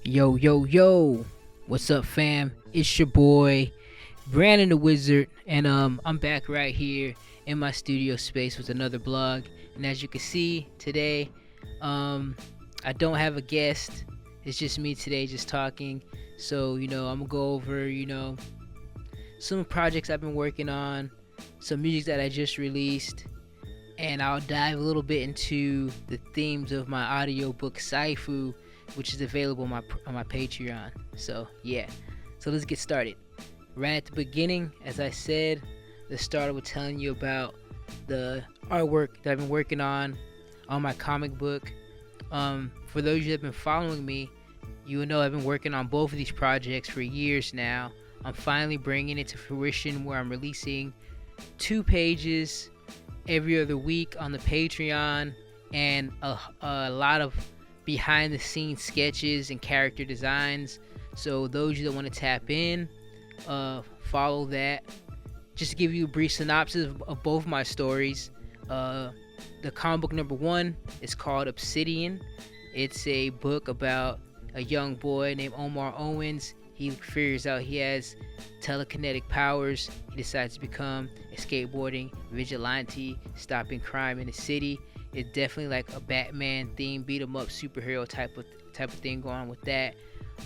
Yo, yo, yo. What's up, fam? It's your boy, Brandon the Wizard, and I'm back right here in my studio space with another blog. And as you can see today, um, I don't have a guest. It's just me today, just talking. So, I'm gonna go over, some projects I've been working on, some music that I just released, and I'll dive a little bit into the themes of my audiobook Psy Fu, which is available on my Patreon. So yeah, so let's get started. Right at the beginning, as I said, let's start with telling you about the artwork that I've been working on my comic book. For those of you that have been following me, you will know I've been working on both of these projects for years now. I'm finally bringing it to fruition where I'm releasing 2 pages every other week on the Patreon, and a lot of behind the scenes sketches and character designs. So those of you that want to tap in, follow that. Just to give you a brief synopsis of both my stories. The comic book number 1 is called Obsidian. It's a book about a young boy named Omar Owens. He figures out he has telekinetic powers. He decides to become a skateboarding vigilante, stopping crime in the city. It's definitely like a Batman theme, beat 'em up superhero type of thing going on with that.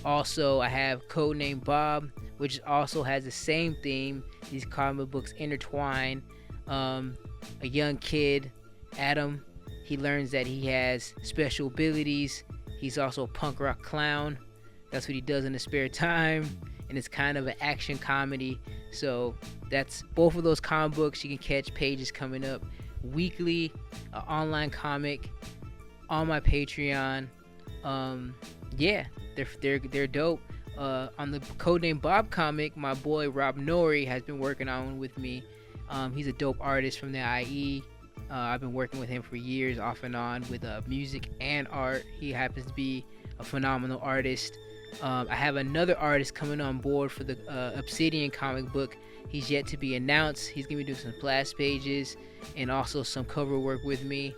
Also, I have Codename Bob, which also has the same theme. These comic books intertwine. A young kid, Adam, he learns that he has special abilities. He's also a punk rock clown. That's what he does in his spare time, and it's kind of an action comedy. So that's both of those comic books. You can catch pages coming up weekly, online comic on my Patreon. Yeah, they're dope. On the Codename Bob comic, my boy Rob Nori has been working on with me. He's a dope artist from the IE. I've been working with him for years, off and on, with music and art. He happens to be a phenomenal artist. I have another artist coming on board for the Obsidian comic book. He's yet to be announced. He's gonna be doing some splash pages and also some cover work with me.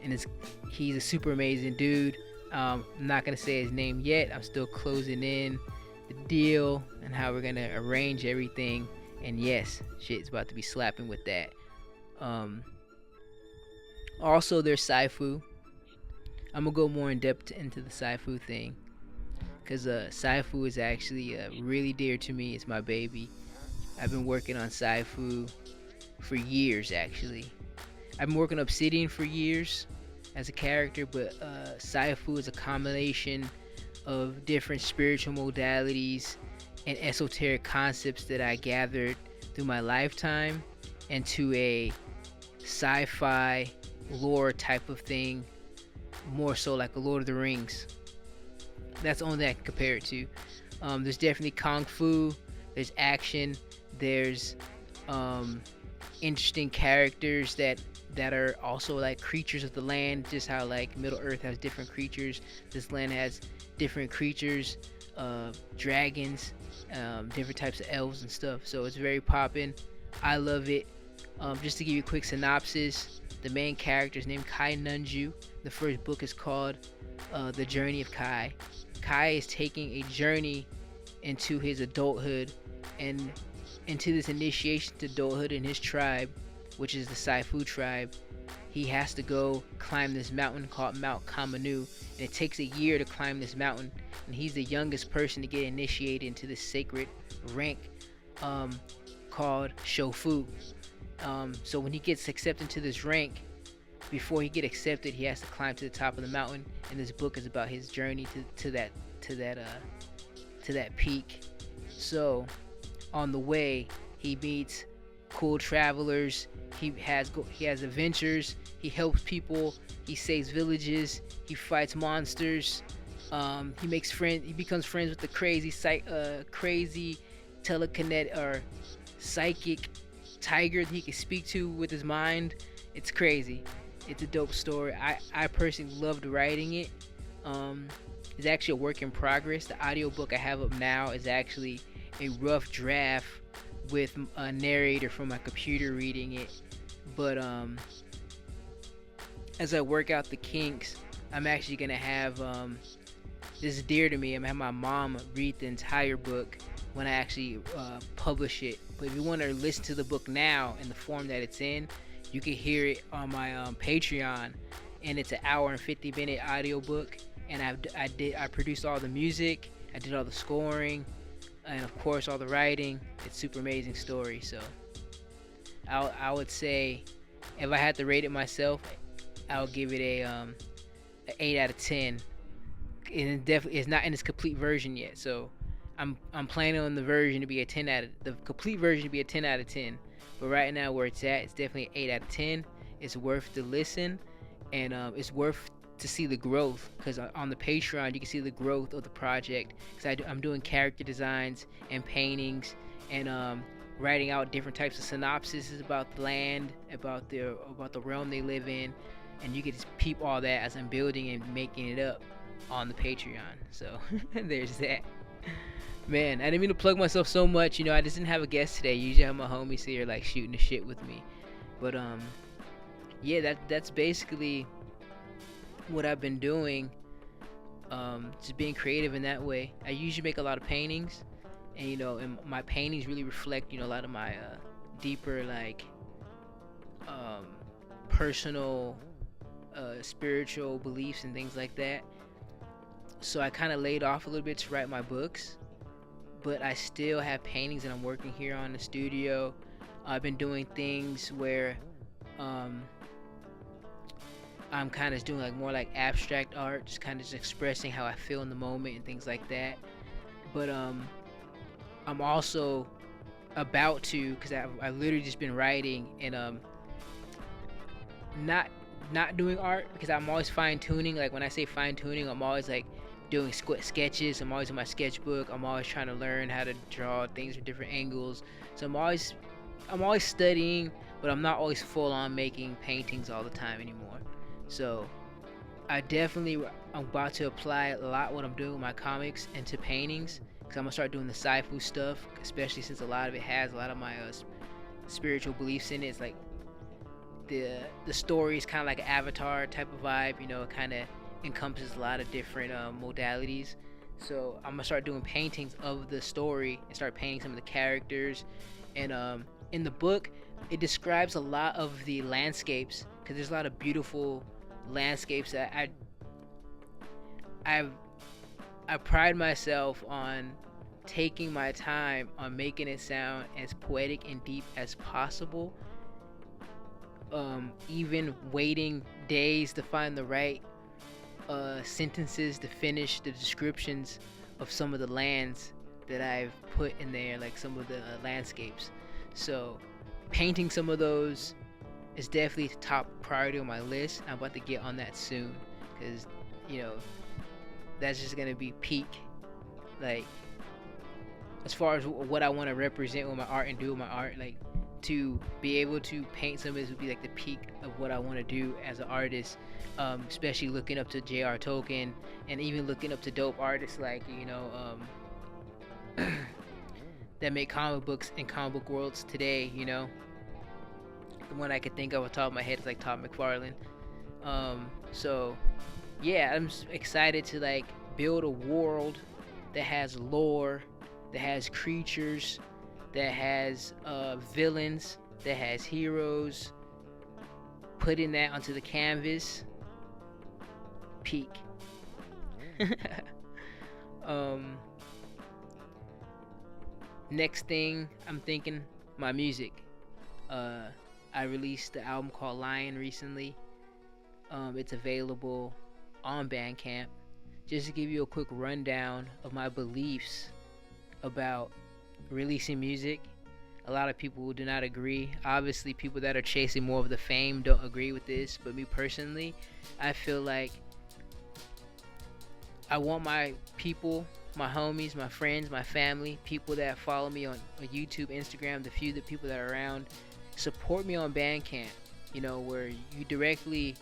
And he's a super amazing dude. I'm not gonna say his name yet. I'm still closing in the deal and how we're gonna arrange everything. And yes, shit's about to be slapping with that. Also, there's Psy Fu. I'm gonna go more in depth into the Psy Fu thing, because Psy Fu is actually really dear to me. It's my baby. I've been working on Psy Fu for years, actually. I've been working on Obsidian for years as a character, but Psy Fu is a combination of different spiritual modalities and esoteric concepts that I gathered through my lifetime into a sci-fi lore type of thing, more so like a Lord of the Rings. That's the only thing I can compare it to. There's definitely kung fu, there's action, there's interesting characters that are also like creatures of the land, just how like Middle Earth has different creatures. This land has different creatures, dragons, different types of elves and stuff. So it's very poppin'. I love it. Just to give you a quick synopsis, the main character is named Kai Nunju. The first book is called The Journey of Kai. Kai is taking a journey into his adulthood and into this initiation to adulthood in his tribe, which is the Psy Fu tribe. He has to go climb this mountain called Mount Kamanu, and it takes a year to climb this mountain, and he's the youngest person to get initiated into this sacred rank called Shofu. So when he gets accepted to this rank, before he get accepted, he has to climb to the top of the mountain, and this book is about his journey to that peak. So on the way, he meets cool travelers. He has adventures. He helps people. He saves villages. He fights monsters. He makes friends. He becomes friends with the crazy telekinetic or psychic tiger that he can speak to with his mind. It's crazy. It's a dope story. I personally loved writing it. It's actually a work in progress. The audiobook I have up now is actually a rough draft with a narrator from my computer reading it. But as I work out the kinks, I'm actually gonna have this is dear to me. I'm gonna have my mom read the entire book when I actually publish it. But if you want to listen to the book now in the form that it's in, you can hear it on my Patreon, and it's an hour and 50-minute audiobook. And I produced all the music, I did all the scoring, and of course all the writing. It's a super amazing story. So I would say, if I had to rate it myself, I would give it an 8 out of 10. And it definitely is not in its complete version yet. So I'm planning on the version to be a 10 out of the complete version to be a 10 out of 10. But right now where it's at, it's definitely an 8 out of 10. It's worth the listen, and it's worth to see the growth, because on the Patreon you can see the growth of the project, because I'm doing character designs and paintings, and writing out different types of synopses about the land, about the realm they live in, and you can just peep all that as I'm building and making it up on the Patreon. So there's that. Man, I didn't mean to plug myself so much. I just didn't have a guest today. Usually I have my homies here like shooting the shit with me. But yeah, that's basically what I've been doing. Just being creative in that way. I usually make a lot of paintings, and and my paintings really reflect a lot of my deeper, like personal spiritual beliefs and things like that. So I kind of laid off a little bit to write my books, but I still have paintings that I'm working here on in the studio. I've been doing things where I'm kind of doing like more like abstract art, just kind of just expressing how I feel in the moment and things like that. But I'm also about to, because I've literally just been writing, and not doing art, because I'm always fine tuning. Like when I say fine tuning, I'm always like doing sketches. I'm always in my sketchbook. I'm always trying to learn how to draw things from different angles. So I'm always studying, but I'm not always full on making paintings all the time anymore. So I'm about to apply a lot what I'm doing with my comics into paintings, because I'm gonna start doing the Psy Fu stuff, especially since a lot of it has a lot of my spiritual beliefs in it. It's like the story is kind of like an Avatar type of vibe. It kind of encompasses a lot of different modalities. So I'm gonna start doing paintings of the story and start painting some of the characters. And in the book, it describes a lot of the landscapes, because there's a lot of beautiful landscapes that I pride myself on taking my time on making it sound as poetic and deep as possible. Even waiting days to find the right sentences to finish the descriptions of some of the lands that I've put in there, like some of the landscapes. So painting some of those is definitely the top priority on my list. I'm about to get on that soon, because that's just gonna be peak, like as far as what I want to represent with my art and do with my art. Like to be able to paint some of this would be like the peak of what I want to do as an artist, especially looking up to J.R. Tolkien, and even looking up to dope artists like that make comic books in comic book worlds today. The one I could think of off the top of my head is like Todd McFarlane. So yeah, I'm excited to like build a world that has lore, that has creatures, that has villains, that has heroes. Putting that onto the canvas, peak. Next thing I'm thinking, my music. I released the album called Lion recently. It's available on Bandcamp. Just to give you a quick rundown of my beliefs about releasing music. A lot of people do not agree. Obviously, people that are chasing more of the fame don't agree with this. But me personally, I feel like I want my people, my homies, my friends, my family, people that follow me on YouTube, Instagram, the people that are around, support me on Bandcamp, where you directly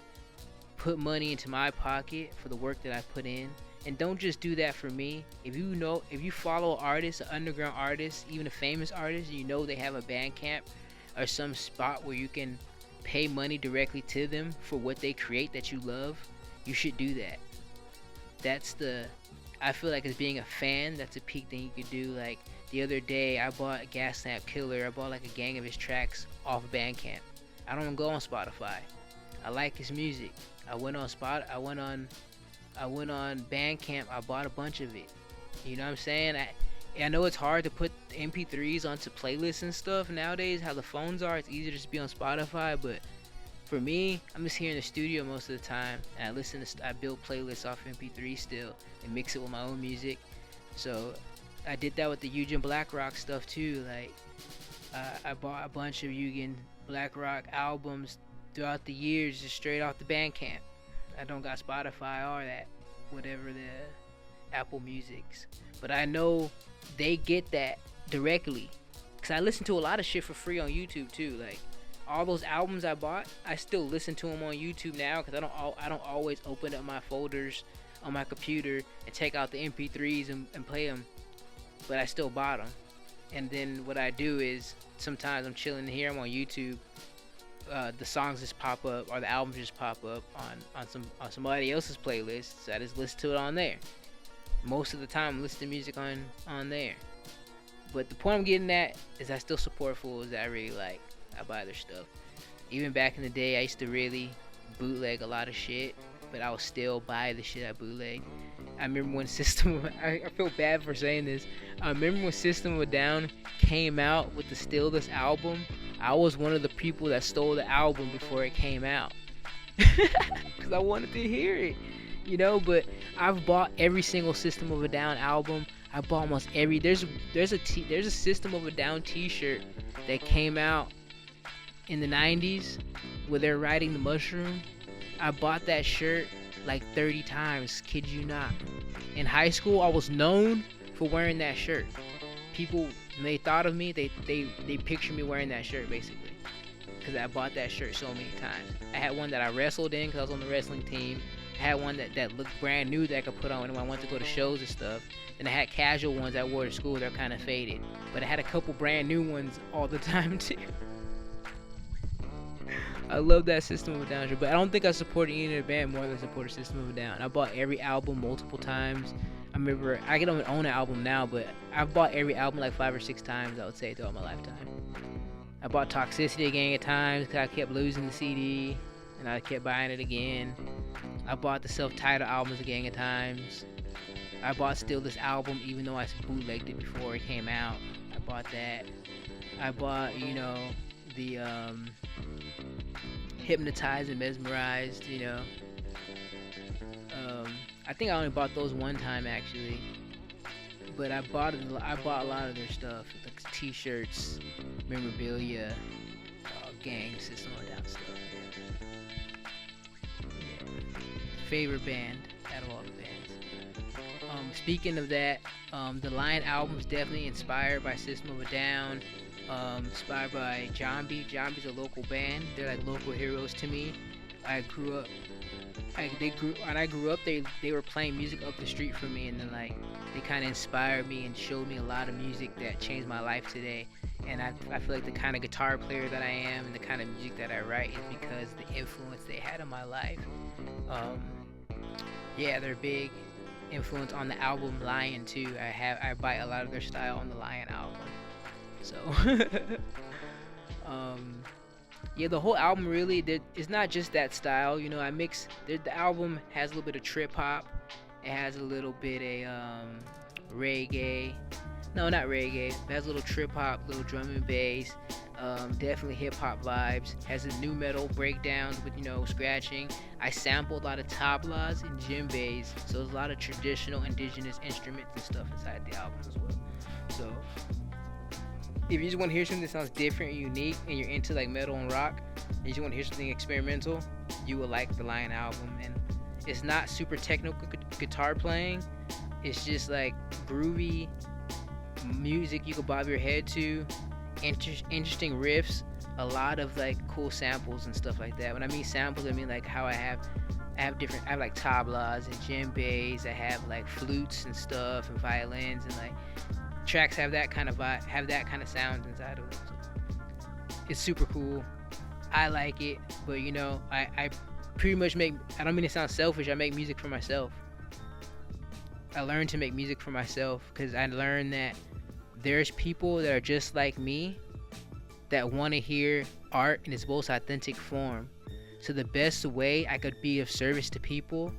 put money into my pocket for the work that I put in. And don't just do that for me. If you follow artists, an underground artist, even a famous artist, they have a Bandcamp or some spot where you can pay money directly to them for what they create that you love, you should do that. I feel like as being a fan, that's a peak thing you could do. Like the other day, I bought Gaslamp Killer. I bought like a gang of his tracks off Bandcamp. I don't go on Spotify. I like his music. I went on Bandcamp. I bought a bunch of it. You know what I'm saying? I know it's hard to put MP3s onto playlists and stuff nowadays. How the phones are, it's easier to just be on Spotify. But for me, I'm just here in the studio most of the time, and I build playlists off MP3 still and mix it with my own music. So I did that with the Eugen Blackrock stuff too. Like I bought a bunch of Eugen Blackrock albums throughout the years, just straight off the Bandcamp. I don't got Spotify or that, whatever the Apple Music's. But I know they get that directly, cause I listen to a lot of shit for free on YouTube too. Like all those albums I bought, I still listen to them on YouTube now, cause I don't always open up my folders on my computer and take out the MP3s and play them. But I still bought them. And then what I do is sometimes I'm chilling here, I'm on YouTube. The songs just pop up, or the albums just pop up on somebody else's playlist. So I just listen to it on there. Most of the time, I'm listening to music on there. But the point I'm getting at is I still support fools that I really like. I buy their stuff. Even back in the day, I used to really bootleg a lot of shit, but I would still buy the shit I bootleg. I remember when I feel bad for saying this. I remember when System of a Down came out with the Still This album. I was one of the people that stole the album before it came out. Because I wanted to hear it. You know, but I've bought every single System of a Down album. I bought almost every. There's a System of a Down T-shirt that came out in the 90s where they're riding the mushroom. I bought that shirt like 30 times, kid you not. In high school, I was known for wearing that shirt. People, when they thought of me, they pictured me wearing that shirt basically, because I bought that shirt so many times. I had one that I wrestled in because I was on the wrestling team. I had one that looked brand new that I could put on when I went to go to shows and stuff. And I had casual ones I wore to school. They're kind of faded, but I had a couple brand new ones all the time too. I love that System of a Down shirt, but I don't think I supported any other band more than I supported System of a Down. I bought every album multiple times. I remember I don't own an album now, but I've bought every album like 5 or 6 times, I would say, throughout my lifetime. I bought Toxicity a gang of times because I kept losing the CD, and I kept buying it again. I bought the self-titled albums a gang of times. I bought Still This album, even though I bootlegged it before it came out. I bought that. I bought, the Hypnotized and Mesmerized, I think I only bought those one time actually, but I bought a lot of their stuff, like t-shirts, memorabilia, gang, System of a Down stuff. Yeah. Favorite band out of all the bands. Speaking of that, the Lion album's definitely inspired by System of a Down. Inspired by Jambi. Jambi's a local band. They're like local heroes to me. When I grew up, they were playing music up the street from me, and then like they kind of inspired me and showed me a lot of music that changed my life today. And I feel like the kind of guitar player that I am and the kind of music that I write is because the influence they had on my life. They're big influence on the album Lion too. I buy a lot of their style on the Lion album. So, the whole album really, it's not just that style. I mix. The album has a little bit of trip hop. It has a little bit of reggae. No, not reggae. It has a little trip hop, little drum and bass. Definitely hip hop vibes. Has a new metal breakdowns with scratching. I sampled a lot of tablas and djembes, so there's a lot of traditional indigenous instruments and stuff inside the album as well. So if you just want to hear something that sounds different and unique, and you're into like metal and rock, and you just want to hear something experimental, you will like the Lion album. And it's not super technical guitar playing. It's just like groovy music you can bob your head to, interesting riffs, a lot of like cool samples and stuff like that. When I mean samples, I mean like how I have like tablas and djembes. I have like flutes and stuff and violins, and like tracks have that kind of vibe, have that kind of sounds inside of them. So it's super cool. I like it, but I pretty much I don't mean to sound selfish, I make music for myself. I learned to make music for myself because I learned that there's people that are just like me that want to hear art in its most authentic form. So the best way I could be of service to people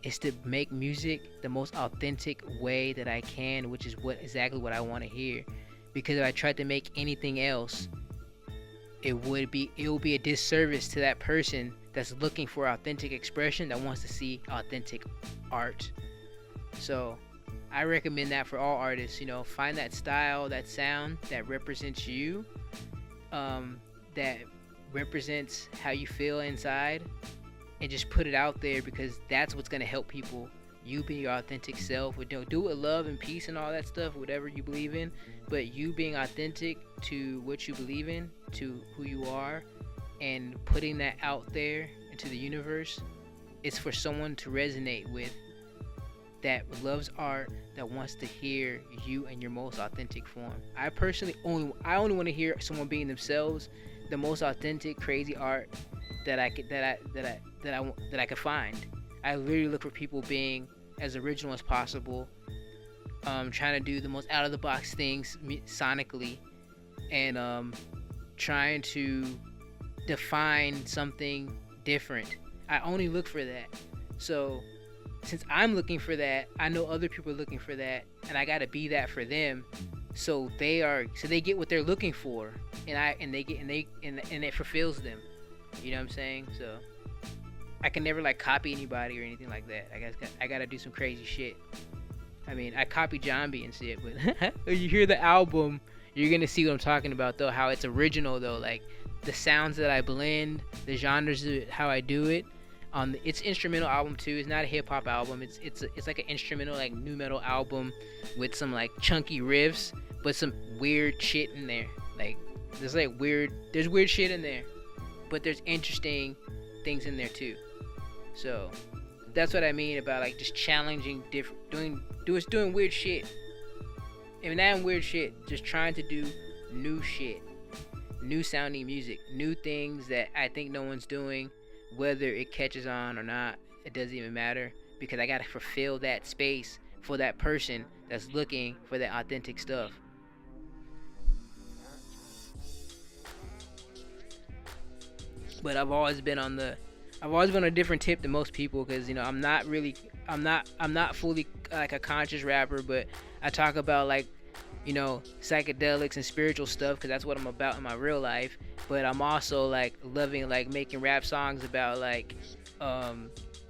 is to make music the most authentic way that I can, which is exactly what I want to hear. Because if I tried to make anything else, it will be a disservice to that person that's looking for authentic expression, that wants to see authentic art. So I recommend that for all artists. Find that style, that sound that represents you, that represents how you feel inside, and just put it out there, because that's what's going to help people. You being your authentic self, do it with love and peace and all that stuff, whatever you believe in, but you being authentic to what you believe in, to who you are, and putting that out there into the universe, it's for someone to resonate with, that loves art, that wants to hear you in your most authentic form. I personally only want to hear someone being themselves, the most authentic, crazy art that I could find. I literally look for people being as original as possible, trying to do the most out of the box things sonically, and trying to define something different. I only look for that. So since I'm looking for that, I know other people are looking for that, and I gotta be that for them. So they get what they're looking for, and it fulfills them. You know what I'm saying? So I can never copy anybody or anything like that. I gotta do some crazy shit. I mean, I copy Jambi and shit, but when you hear the album, you're gonna see what I'm talking about, though. How it's original, though. The sounds that I blend, the genres, how I do it. It's instrumental album too. It's not a hip hop album. It's like an instrumental, new metal album with some chunky riffs, but some weird shit in there. There's weird shit in there, but there's interesting things in there too. So that's what I mean about just challenging, doing weird shit. And not weird shit, just trying to do new shit, new sounding music, new things that I think no one's doing. Whether it catches on or not, it doesn't even matter, because I gotta fulfill that space for that person that's looking for that authentic stuff. But I've always been on a different tip than most people, because I'm not fully a conscious rapper, but I talk about psychedelics and spiritual stuff, because that's what I'm about in my real life. But I'm also loving making rap songs about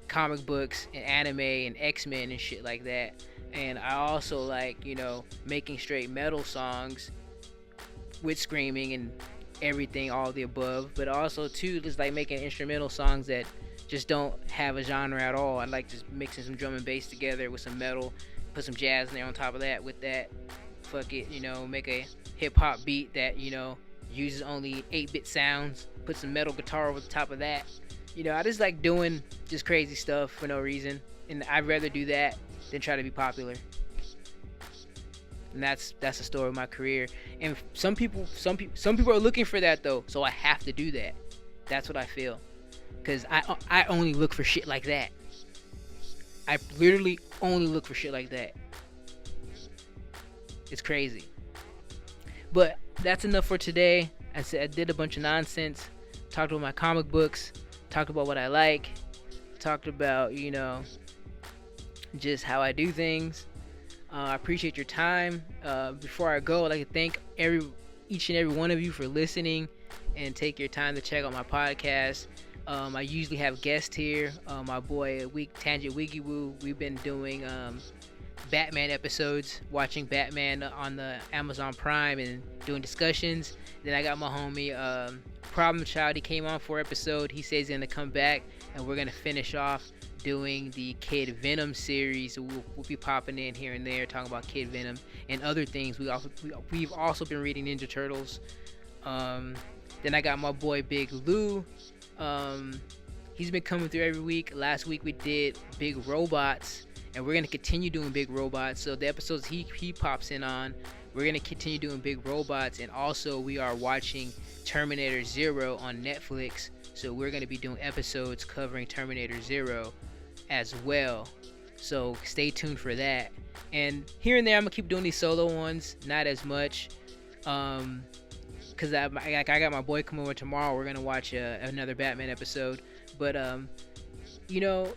comic books and anime and X-Men and shit like that. And I also making straight metal songs with screaming and everything, all the above. But also too, just making instrumental songs that just don't have a genre at all. I like just mixing some drum and bass together with some metal, put some jazz in there on top of that. With that, fuck it, make a hip hop beat that uses only 8-bit sounds, put some metal guitar over the top of that. I just like doing just crazy stuff for no reason, and I'd rather do that than try to be popular. And that's the story of my career. And some people are looking for that though, so I have to do that. That's what I feel, because I only look for shit like that. I literally only look for shit like that. It's crazy. But that's enough for today. I said I did a bunch of nonsense, talked about my comic books, talked about what I like, talked about just how I do things. I appreciate your time. Before I go, I'd like to thank each and every one of you for listening and take your time to check out my podcast. I usually have guests here. My boy Tangent Wiggy Woo. We've been doing Batman episodes, watching Batman on the Amazon Prime and doing discussions. Then I got my homie Problem Child. He came on for episode. He says he's gonna come back, and we're gonna finish off doing the Kid Venom series. So we'll be popping in here and there, talking about Kid Venom and other things. We've also been reading Ninja Turtles. Then I got my boy Big Lou. He's been coming through every week. Last week we did Big Robots, and we're going to continue doing Big Robots. So the episodes he pops in on, we're going to continue doing Big Robots. And also we are watching Terminator Zero on Netflix, so we're going to be doing episodes covering Terminator Zero as well. So stay tuned for that. And here and there, I'm gonna keep doing these solo ones, not as much. Um, Cause I got my boy coming over tomorrow. We're gonna watch another Batman episode. But you know,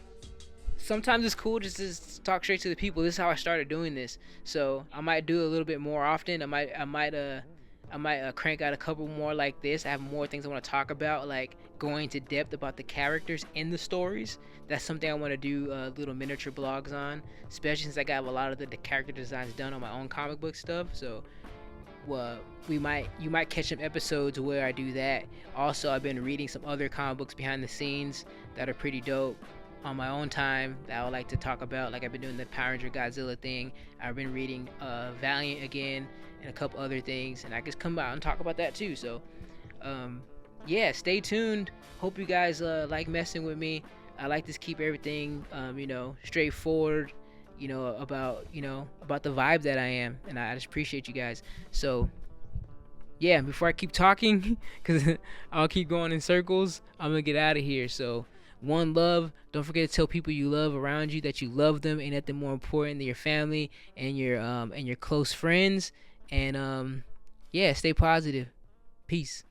sometimes it's cool just to talk straight to the people. This is how I started doing this. So I might do a little bit more often. I might crank out a couple more like this. I have more things I want to talk about, like going to depth about the characters in the stories. That's something I want to do little miniature blogs on, especially since I got a lot of the character designs done on my own comic book stuff. So you might catch some episodes where I do that. Also, I've been reading some other comic books behind the scenes that are pretty dope on my own time that I would like to talk about. Like I've been doing the Power Ranger Godzilla thing. I've been reading Valiant again and a couple other things, and I just come out and talk about that too. So yeah, stay tuned. Hope you guys like messing with me. I like to keep everything straightforward, about the vibe that I am, and I just appreciate you guys. So yeah, before I keep talking, because I'll keep going in circles, I'm gonna get out of here. So one love. Don't forget to tell people you love around you that you love them. Ain't nothing more important than your family and your close friends. And yeah, stay positive. Peace.